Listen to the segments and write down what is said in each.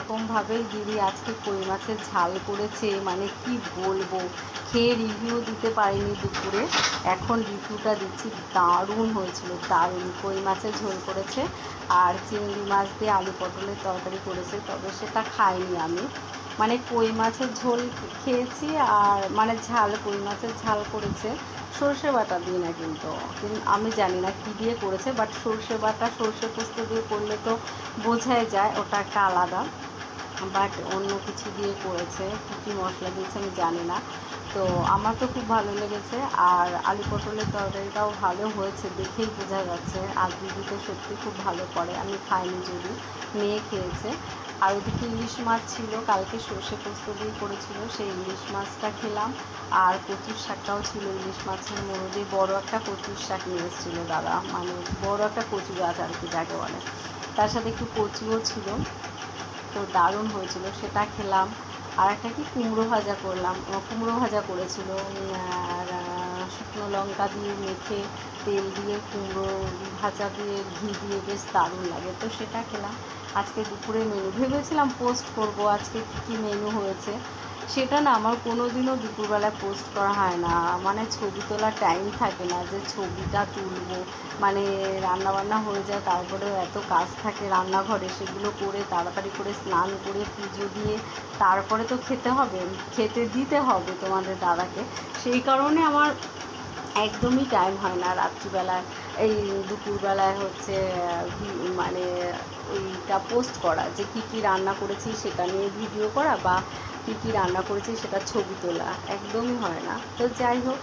এরকমভাবেই দিদি আজকে কই মাছের ঝাল করেছে, মানে কি বলবো, খেয়ে রিভিউ দিতে পারিনি দুপুরে, এখন রিভিউটা দিচ্ছি। দারুণ হয়েছিল, দারুণ। কই মাছের ঝোল করেছে আর চিংড়ি মাছ দিয়ে আলু পটলের তরকারি করেছে, তবে সেটা খাইনি আমি। মানে কই মাছের ঝোল খেয়েছি, আর মানে ঝাল, কই মাছের ঝাল করেছে সর্ষে বাটা দিয়ে না, কিন্তু আমি জানি না কী দিয়ে করেছে, বাট সর্ষে বাটা সর্ষে পোস্ত দিয়ে করলে তো বোঝাই যায় ওটা একটা আলাদা, বাট অন্য কিছু দিয়ে করেছে, কী কী মশলা দিয়েছে আমি জানি না। তো আমার তো খুব ভালো লেগেছে, আর আলু পটলের তরকারিটাও ভালো হয়েছে, দেখেই বোঝা যাচ্ছে। আর দিদি তো সত্যি খুব ভালো করে, আমি খাইনি যদি, মেয়ে খেয়েছে। আর ওদিকে ইলিশ মাছ ছিল, কালকে সর্ষে পোস্ত দিয়ে করেছিল, সেই ইলিশ মাছটা খেলাম। আর কচুর শাকটাও ছিল, ইলিশ মাছের মধ্যে বড় একটা কচুর শাক নিয়ে এসেছিলো দাদা, মানে বড় একটা কচু গাছ আর কি যাকে বলে, তার সাথে একটু কচুও ছিল, তো দারুণ হয়েছিল, সেটা খেলাম। আর একটা কি কুমড়ো ভাজা করলাম, কুমড়ো ভাজা করেছিল, আর শুকনো লঙ্কা দিয়ে মেখে তেল দিয়ে কুমড়ো ভাজা দিয়ে ঘি দিয়ে বেশ দারুণ লাগে, তো সেটা খেলাম। আজকে দুপুরে মেনু ভেবেছিলাম পোস্ট করব আজকে কী কী মেনু হয়েছে, সেটা না আমার কোনো দিনও দুপুরবেলায় পোস্ট করা হয় না, মানে ছবি তোলার টাইম থাকে না যে ছবিটা তুলবো, মানে রান্নাবান্না হয়ে যায়, তারপরেও এত কাজ থাকে রান্নাঘরে, সেগুলো করে তাড়াতাড়ি করে স্নান করে পুজো দিয়ে তারপরে তো খেতে হবে, খেতে দিতে হবে তোমাদের দাদাকে, সেই কারণে আমার একদমই টাইম হয় না রাত্রিবেলায়, এই দুপুরবেলায় হচ্ছে মানে ওইটা পোস্ট করা, যে কী কী রান্না করেছি সেটা নিয়ে ভিডিও করা, বা কী কী রান্না করেছি সেটা ছবি তোলা, একদমই হয় না। তো যাই হোক,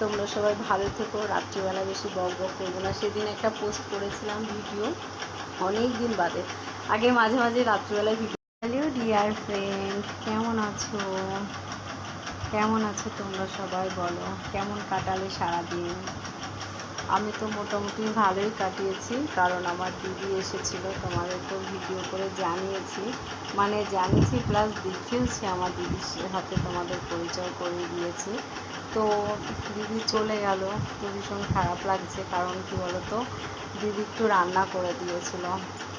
তোমরা সবাই ভালো থেকো, রাত্রিবেলা বেশি বক বক করবো না। সেদিন একটা পোস্ট করেছিলাম ভিডিও, অনেক দিন বাদে, আগে মাঝে মাঝে রাত্রিবেলায় ভিডিও। হ্যালো ডিয়ার ফ্রেন্ড, কেমন আছো? কেমন আছো তোমরা সবাই বলো, কেমন কাটালে সারাদিন? আমি তো মোটামুটি ভালোই কাটিয়েছি, কারণ আমার দিদি এসেছিলো, তোমাদের তো ভিডিও করে জানিয়েছি, মানে জানিয়েছি প্লাস দেখিয়েছি, আমার দিদির হাতে তোমাদের পরিচয় করে দিয়েছি। তো দিদি চলে গেল, তো ভীষণ খারাপ লাগছে, কারণ কী বলো তো, দিদি একটু রান্না করে দিয়েছিল,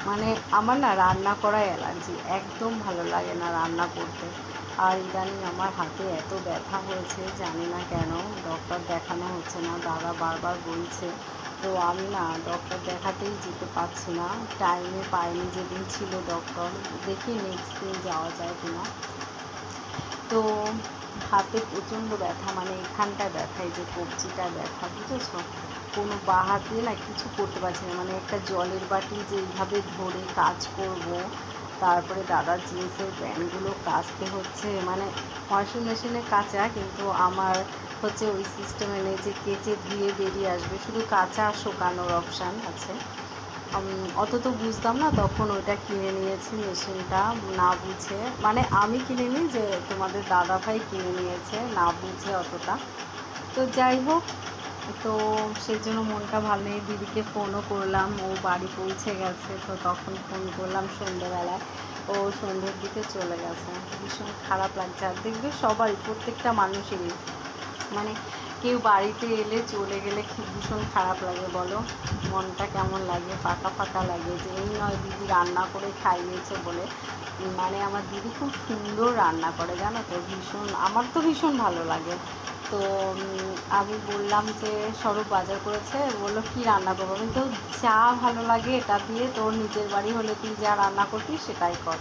মানে আমার না রান্না করাই অ্যালার্জি, একদম ভালো লাগে না রান্না করতে। আর ইদানিং আমার হাতে এত ব্যথা হয়েছে, জানি না কেন, ডক্টর দেখানো হচ্ছে না, দাদা বারবার বলছে, তো আমি না ডক্টর দেখাতেই যেতে পারছি না, টাইমে পাইনি, যেদিন ছিল ডক্টর, দেখি নেক্সট দিন যাওয়া যায় কিনা। তো হাতে প্রচণ্ড ব্যথা, মানে এখানটায় ব্যথা, এই যে কবজিটায় ব্যথা, বুঝেছো, কোনো বাঁ হাত দিয়ে না কিছু করতে পারছি না, মানে একটা জলের বাটি যে এইভাবে ধরে কাজ করব, তারপরে দাদার জিন্সের প্যান্টগুলো কাচতে হচ্ছে, মানে ওয়াশিং মেশিনে কাচা, কিন্তু আমার হচ্ছে ওই সিস্টেমে নেই যে কেচে ধুয়ে বেরিয়ে আসবে, শুধু কাচা আর শোকানোর অপশান আছে। অত তো বুঝতাম না তখন, ওইটা কিনে নিয়েছি মেশিনটা না বুঝে, মানে আমি কিনে নিই, যে তোমাদের দাদাভাই কিনে নিয়েছে না বুঝে অতটা। তো যাই হোক, তো সেই জন্য মনটা ভালো নেই, দিদিকে ফোনও করলাম, ও বাড়ি পৌঁছে গেছে, তো তখন ফোন করলাম সন্ধ্যেবেলায়, ও সন্ধ্যের দিকে চলে গেছে, ভীষণ খারাপ লাগছে। আর দেখবে সবারই, প্রত্যেকটা মানুষেরই, মানে কেউ বাড়িতে এলে চলে গেলে ভীষণ খারাপ লাগে, বলো মনটা কেমন লাগে, ফাঁকা ফাঁকা লাগে, যে এই নয় দিদি রান্না করে খাইয়েছে বলে, মানে আমার দিদি খুব সুন্দর রান্না করে জানো তো, ভীষণ, আমার তো ভীষণ ভালো লাগে। তো আমি বললাম যে সরব বাজার করেছে, বললো কী রান্না করবো, আমি তো যা ভালো লাগে এটা দিয়ে, তোর নিজের বাড়ি হলে তুই যা রান্না করবি সেটাই কর।